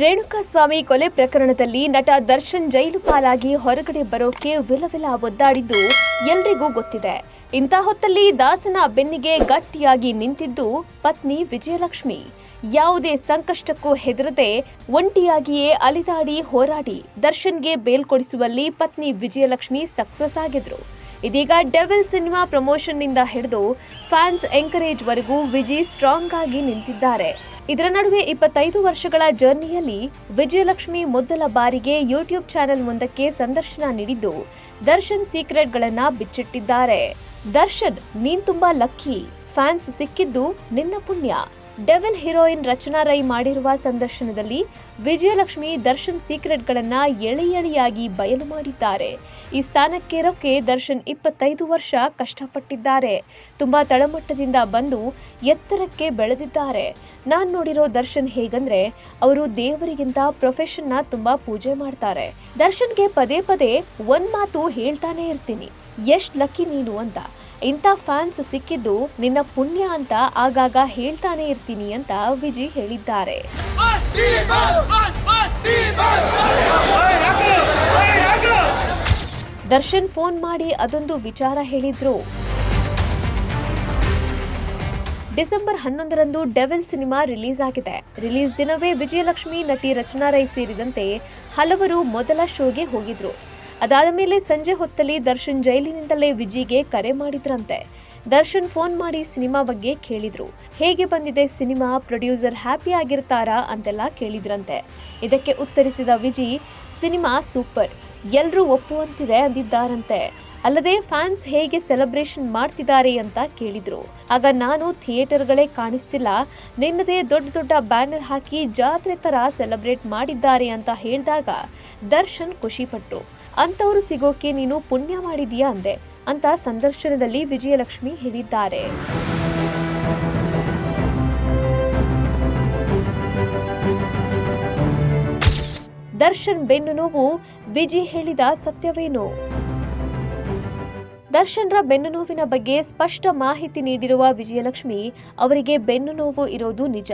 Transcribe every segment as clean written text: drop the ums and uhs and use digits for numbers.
ರೇಣುಕಾಸ್ವಾಮಿ ಕೊಲೆ ಪ್ರಕರಣದಲ್ಲಿ ನಟ ದರ್ಶನ್ ಜೈಲು ಪಾಲಾಗಿ ಹೊರಗಡೆ ಬರೋಕೆ ವಿಲವಿಲ ಒದ್ದಾಡಿದ್ದು ಎಲ್ರಿಗೂ ಗೊತ್ತಿದೆ. ಇಂಥ ಹೊತ್ತಲ್ಲಿ ದಾಸನ ಬೆನ್ನಿಗೆ ಗಟ್ಟಿಯಾಗಿ ನಿಂತಿದ್ದು ಪತ್ನಿ ವಿಜಯಲಕ್ಷ್ಮಿ. ಯಾವುದೇ ಸಂಕಷ್ಟಕ್ಕೂ ಹೆದರದೆ ಒಂಟಿಯಾಗಿಯೇ ಅಲಿದಾಡಿ ಹೋರಾಡಿ ದರ್ಶನ್ಗೆ ಬೇಲ್ ಕೊಡಿಸುವಲ್ಲಿ ಪತ್ನಿ ವಿಜಯಲಕ್ಷ್ಮಿ ಸಕ್ಸಸ್ ಆಗಿದ್ರು. ಇದೀಗ ಡೆವಿಲ್ ಸಿನಿಮಾ ಪ್ರಮೋಷನ್ ನಿಂದ ಹಿಡಿದು ಫ್ಯಾನ್ಸ್ ಎಂಕರೇಜ್ ವರೆಗೂ ವಿಜಿ ಸ್ಟ್ರಾಂಗ್ ಆಗಿ ನಿಂತಿದ್ದಾರೆ. ಇದರ ನಡುವೆ 25 ವರ್ಷಗಳ ಜರ್ನಿಯಲ್ಲಿ ವಿಜಯಲಕ್ಷ್ಮಿ ಮೊದಲ ಬಾರಿಗೆ ಯೂಟ್ಯೂಬ್ ಚಾನೆಲ್ ಮುಂದಕ್ಕೆ ಸಂದರ್ಶನ ನೀಡಿದ್ದು ದರ್ಶನ್ ಸೀಕ್ರೆಟ್ಗಳನ್ನ ಬಿಚ್ಚಿಟ್ಟಿದ್ದಾರೆ. ದರ್ಶನ್, ನೀನ್ ತುಂಬಾ ಲಕ್ಕಿ, ಫ್ಯಾನ್ಸ್ ಸಿಕ್ಕಿದ್ದು ನಿನ್ನ ಪುಣ್ಯ. ಡೆವಿಲ್ ಹೀರೋಯಿನ್ ರಚನಾ ರೈ ಮಾಡಿರುವ ಸಂದರ್ಶನದಲ್ಲಿ ವಿಜಯಲಕ್ಷ್ಮಿ ದರ್ಶನ್ ಸೀಕ್ರೆಟ್ಗಳನ್ನ ಎಳೆಯಾಗಿ ಬಯಲು ಮಾಡಿದ್ದಾರೆ. ಈ ಸ್ಥಾನಕ್ಕೇರೋಕೆ ದರ್ಶನ್ 25 ವರ್ಷ ಕಷ್ಟಪಟ್ಟಿದ್ದಾರೆ. ತುಂಬಾ ತಳಮಟ್ಟದಿಂದ ಬಂದು ಎತ್ತರಕ್ಕೆ ಬೆಳೆದಿದ್ದಾರೆ. ನಾನ್ ನೋಡಿರೋ ದರ್ಶನ್ ಹೇಗಂದ್ರೆ ಅವರು ದೇವರಿಗಿಂತ ಪ್ರೊಫೆಷನ್ನ ತುಂಬಾ ಪೂಜೆ ಮಾಡ್ತಾರೆ. ದರ್ಶನ್ಗೆ ಪದೇ ಪದೇ ಒಂದ್ ಮಾತು ಹೇಳ್ತಾನೆ ಇರ್ತೀನಿ, ಎಷ್ಟ್ ಲಕ್ಕಿ ನೀನು ಅಂತ. ಇಂಥ ಫ್ಯಾನ್ಸ್ ಸಿಕ್ಕಿದ್ದು ನಿನ್ನ ಪುಣ್ಯ ಅಂತ ಆಗಾಗ ಹೇಳ್ತಾನೆ ಇರ್ತೀನಿ ಅಂತ ವಿಜಿ ಹೇಳಿದ್ದಾರೆ. ದರ್ಶನ್ ಫೋನ್ ಮಾಡಿ ಅದೊಂದು ವಿಚಾರ ಹೇಳಿದ್ರು. ಡಿಸೆಂಬರ್ 11ರಂದು ಡೆವಿಲ್ ಸಿನಿಮಾ ರಿಲೀಸ್ ಆಗಿದೆ. ರಿಲೀಸ್ ದಿನವೇ ವಿಜಯಲಕ್ಷ್ಮಿ, ನಟಿ ರಚನಾ ರೈ ಸೇರಿದಂತೆ ಹಲವರು ಮೊದಲ ಶೋಗೆ ಹೋಗಿದ್ರು. ಅದಾದ ಮೇಲೆ ಸಂಜೆ ಹೊತ್ತಲ್ಲಿ ದರ್ಶನ್ ಜೈಲಿನಿಂದಲೇ ವಿಜಿಗೆ ಕರೆ ಮಾಡಿದ್ರಂತೆ. ದರ್ಶನ್ ಫೋನ್ ಮಾಡಿ ಸಿನಿಮಾ ಬಗ್ಗೆ ಕೇಳಿದ್ರು. ಹೇಗೆ ಬಂದಿದೆ ಸಿನಿಮಾ, ಪ್ರೊಡ್ಯೂಸರ್ ಹ್ಯಾಪಿ ಆಗಿರ್ತಾರಾ ಅಂತೆಲ್ಲ ಕೇಳಿದ್ರಂತೆ. ಇದಕ್ಕೆ ಉತ್ತರಿಸಿದ ವಿಜಿ, ಸಿನಿಮಾ ಸೂಪರ್, ಎಲ್ರೂ ಒಪ್ಪುವಂತಿದೆ ಅಂದಿದ್ದಾರಂತೆ. ಅಲ್ಲದೆ ಫ್ಯಾನ್ಸ್ ಹೇಗೆ ಸೆಲೆಬ್ರೇಷನ್ ಮಾಡ್ತಿದ್ದಾರೆ ಅಂತ ಕೇಳಿದ್ರು. ಆಗ ನಾನು ಥಿಯೇಟರ್ಗಳೇ ಕಾಣಿಸ್ತಿಲ್ಲ, ನಿನ್ನದೇ ದೊಡ್ಡ ದೊಡ್ಡ ಬ್ಯಾನರ್ ಹಾಕಿ ಜಾತ್ರೆ ತರ ಸೆಲೆಬ್ರೇಟ್ ಮಾಡಿದ್ದಾರೆ ಅಂತ ಹೇಳಿದಾಗ ದರ್ಶನ್ ಖುಷಿಪಟ್ರು. ಅಂತವರು ಸಿಗೋಕೆ ನೀನು ಪುಣ್ಯ ಮಾಡಿದೀಯಾ ಅಂದೆ ಅಂತ ಸಂದರ್ಶನದಲ್ಲಿ ವಿಜಯಲಕ್ಷ್ಮಿ ಹೇಳಿದ್ದಾರೆ. ದರ್ಶನ್ ಬೆನ್ನು ನೋವು, ವಿಜಿ ಹೇಳಿದ ಸತ್ಯವೇನು? ದರ್ಶನ್ರ ಬೆನ್ನು ನೋವಿನ ಬಗ್ಗೆ ಸ್ಪಷ್ಟ ಮಾಹಿತಿ ನೀಡಿರುವ ವಿಜಯಲಕ್ಷ್ಮಿ, ಅವರಿಗೆ ಬೆನ್ನು ನೋವು ಇರೋದು ನಿಜ.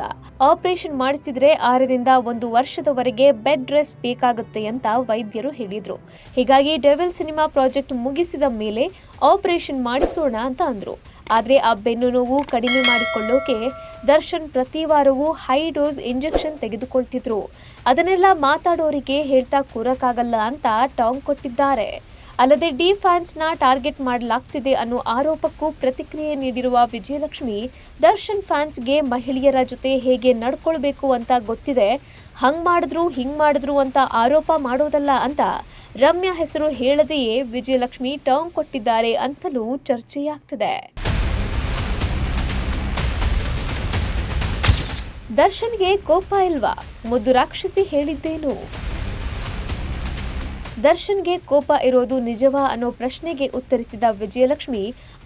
ಆಪರೇಷನ್ ಮಾಡಿಸಿದ್ರೆ 6ರಿಂದ 1 ವರ್ಷದವರೆಗೆ ಬೆಡ್ ರೆಸ್ಟ್ ಬೇಕಾಗುತ್ತೆ ಅಂತ ವೈದ್ಯರು ಹೇಳಿದ್ರು. ಹೀಗಾಗಿ ಡೆವಿಲ್ ಸಿನಿಮಾ ಪ್ರಾಜೆಕ್ಟ್ ಮುಗಿಸಿದ ಮೇಲೆ ಆಪರೇಷನ್ ಮಾಡಿಸೋಣ ಅಂತ ಅಂದ್ರು. ಆದ್ರೆ ಆ ಬೆನ್ನು ನೋವು ಕಡಿಮೆ ಮಾಡಿಕೊಳ್ಳೋಕೆ ದರ್ಶನ್ ಪ್ರತಿ ವಾರವೂ ಹೈ ಡೋಸ್ ಇಂಜೆಕ್ಷನ್ ತೆಗೆದುಕೊಳ್ತಿದ್ರು. ಅದನ್ನೆಲ್ಲ ಮಾತಾಡೋರಿಗೆ ಹೇಳ್ತಾ ಕೂರಕ್ಕಾಗಲ್ಲ ಅಂತ ಟಾಂಗ್ ಕೊಟ್ಟಿದ್ದಾರೆ. ಅಲ್ಲದೆ ಡಿ ಫ್ಯಾನ್ಸ್ನ ಟಾರ್ಗೆಟ್ ಮಾಡಲಾಗ್ತಿದೆ ಅನ್ನೋ ಆರೋಪಕ್ಕೂ ಪ್ರತಿಕ್ರಿಯೆ ನೀಡಿರುವ ವಿಜಯಲಕ್ಷ್ಮಿ, ದರ್ಶನ್ ಫ್ಯಾನ್ಸ್ಗೆ ಮಹಿಳೆಯರ ಜೊತೆ ಹೇಗೆ ನಡ್ಕೊಳ್ಬೇಕು ಅಂತ ಗೊತ್ತಿದೆ, ಹಂಗ್ ಮಾಡಿದ್ರು ಹಿಂಗ್ ಮಾಡಿದ್ರು ಅಂತ ಆರೋಪ ಮಾಡೋದಲ್ಲ ಅಂತ ರಮ್ಯಾ ಹೆಸರು ಹೇಳದೆಯೇ ವಿಜಯಲಕ್ಷ್ಮಿ ಟಾಂಗ್ ಕೊಟ್ಟಿದ್ದಾರೆ ಅಂತಲೂ ಚರ್ಚೆಯಾಗ್ತಿದೆ. ದರ್ಶನ್ಗೆ ಕೋಪ ಇಲ್ವಾ? ಮುದ್ದು ರಾಕ್ಷಸಿ ಹೇಳಿದ್ದೇನು? ದರ್ಶನ್ಗೆ ಕೋಪ ಇರೋದು ನಿಜವಾ ಅನ್ನೋ ಪ್ರಶ್ನೆಗೆ ಉತ್ತರಿಸಿದ ವಿಜಯಲಕ್ಷ್ಮಿ,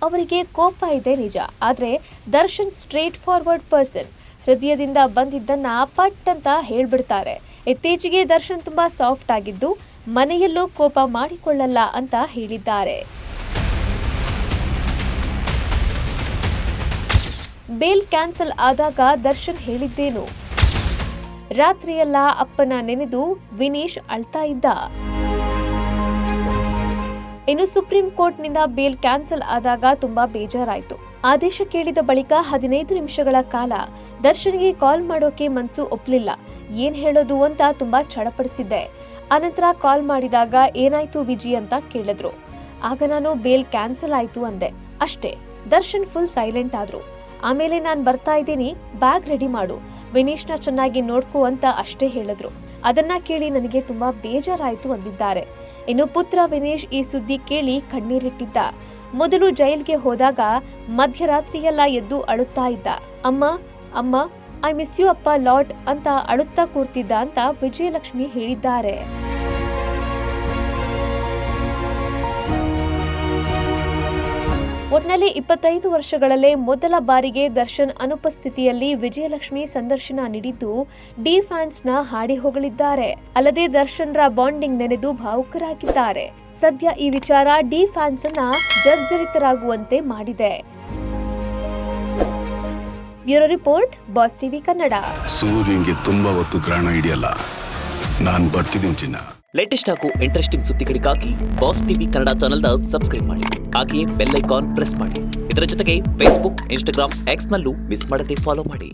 ಅವರಿಗೆ ಕೋಪ ಇದೆ ನಿಜ, ಆದ್ರೆ ದರ್ಶನ್ ಸ್ಟ್ರೇಟ್ ಫಾರ್ವರ್ಡ್ ಪರ್ಸನ್, ಹೃದಯದಿಂದ ಬಂದಿದ್ದನ್ನ ಪಟ್ ಅಂತ ಹೇಳ್ಬಿಡ್ತಾರೆ. ಇತ್ತೀಚೆಗೆ ದರ್ಶನ್ ತುಂಬಾ ಸಾಫ್ಟ್ ಆಗಿದ್ದು ಮನೆಯಲ್ಲೂ ಕೋಪ ಮಾಡಿಕೊಳ್ಳಲ್ಲ ಅಂತ ಹೇಳಿದ್ದಾರೆ. ಬೇಲ್ ಕ್ಯಾನ್ಸಲ್ ಆದಾಗ ದರ್ಶನ್ ಹೇಳಿದ್ದೇನು? ರಾತ್ರಿಯೆಲ್ಲ ಅಪ್ಪನ ನೆನೆದು ವಿನೀಶ್ ಅಳ್ತಾ ಇದ್ದ. ಇನ್ನು ಸುಪ್ರೀಂ ಕೋರ್ಟ್ನಿಂದ ಬೇಲ್ ಕ್ಯಾನ್ಸಲ್ ಆದಾಗ ತುಂಬಾ ಬೇಜಾರಾಯ್ತು. ಆದೇಶ ಕೇಳಿದ ಬಳಿಕ 15 ನಿಮಿಷಗಳ ಕಾಲ ದರ್ಶನ್ಗೆ ಕಾಲ್ ಮಾಡೋಕೆ ಮನ್ಸು ಒಪ್ಲಿಲ್ಲ. ಏನ್ ಹೇಳೋದು ಅಂತ ತುಂಬಾ ಚಡಪಡಿಸಿದ್ದೆ. ಅನಂತರ ಕಾಲ್ ಮಾಡಿದಾಗ ಏನಾಯ್ತು ವಿಜಿ ಅಂತ ಕೇಳಿದ್ರು. ಆಗ ನಾನು ಬೇಲ್ ಕ್ಯಾನ್ಸಲ್ ಆಯ್ತು ಅಂದೆ ಅಷ್ಟೇ. ದರ್ಶನ್ ಫುಲ್ ಸೈಲೆಂಟ್ ಆದ್ರು. ಆಮೇಲೆ ನಾನ್ ಬರ್ತಾ ಇದ್ದೀನಿ, ಬ್ಯಾಗ್ ರೆಡಿ ಮಾಡು, ವಿನೀಶ್ನ ಚೆನ್ನಾಗಿ ನೋಡ್ಕೋ ಅಂತ ಅಷ್ಟೇ ಹೇಳಿದ್ರು. ಅದನ್ನ ಕೇಳಿ ನನಗೆ ತುಂಬಾ ಬೇಜಾರಾಯ್ತು ಅಂದಿದ್ದಾರೆ. ಇನ್ನು ಪುತ್ರ ವಿನೀಶ್ ಈ ಸುದ್ದಿ ಕೇಳಿ ಕಣ್ಣೀರಿಟ್ಟಿದ್ದ. ಮೊದಲು ಜೈಲ್ಗೆ ಹೋದಾಗ ಮಧ್ಯರಾತ್ರಿಯೆಲ್ಲ ಎದ್ದು ಅಳುತ್ತಾ ಇದ್ದ. ಅಮ್ಮ ಅಮ್ಮ, ಐ ಮಿಸ್ ಯು ಅಪ್ಪ ಲಾಟ್ ಅಂತ ಅಳುತ್ತಾ ಕೂರ್ತಿದ್ದ ಅಂತ ವಿಜಯಲಕ್ಷ್ಮಿ ಹೇಳಿದ್ದಾರೆ. ಒಟ್ನಲ್ಲಿ 25 ವರ್ಷಗಳಲ್ಲೇ ಮೊದಲ ಬಾರಿಗೆ ದರ್ಶನ್ ಅನುಪಸ್ಥಿತಿಯಲ್ಲಿ ವಿಜಯಲಕ್ಷ್ಮಿ ಸಂದರ್ಶನ ನೀಡಿದ್ದು ಡಿ ಫ್ಯಾನ್ಸ್ನ ಹಾಡಿ ಹೊಗಳಿದ್ದಾರೆ. ಅಲ್ಲದೆ ದರ್ಶನ್ರ ಬಾಂಡಿಂಗ್ ನೆನೆದು ಭಾವುಕರಾಗಿದ್ದಾರೆ. ಸದ್ಯ ಈ ವಿಚಾರ ಡಿ ಫ್ಯಾನ್ಸ್ ಅನ್ನ ಜರ್ಜರಿತರಾಗುವಂತೆ ಮಾಡಿದೆ. Bureau report, boss TV Kannada. ಸೂರ್ಯಂಗೆ ತುಂಬಾ ಹೊತ್ತು ಗ್ರಹಣ ಹಿಡಿಯಲ್ಲ. ನಾನು ಬರ್ತಿದ್ದೀನಿ ಚಿನ್ನ. ಲೇಟೆಸ್ಟ್ ಹಾಗೂ ಇಂಟ್ರೆಸ್ಟಿಂಗ್ ಸುದ್ದಿಗಳಿಗಾಗಿ ಬಾಸ್ ಟಿವಿ ಕನ್ನಡ ಚಾನೆಲ್ನ ಸಬ್ಸ್ಕ್ರೈಬ್ ಮಾಡಿ. ಹಾಗೆಯೇ ಬೆಲ್ ಐಕಾನ್ ಪ್ರೆಸ್ ಮಾಡಿ. ಇದರ ಜೊತೆಗೆ ಫೇಸ್ಬುಕ್, ಇನ್ಸ್ಟಾಗ್ರಾಮ್, ಎಕ್ಸ್ನಲ್ಲೂ ಮಿಸ್ ಮಾಡದೆ ಫಾಲೋ ಮಾಡಿ.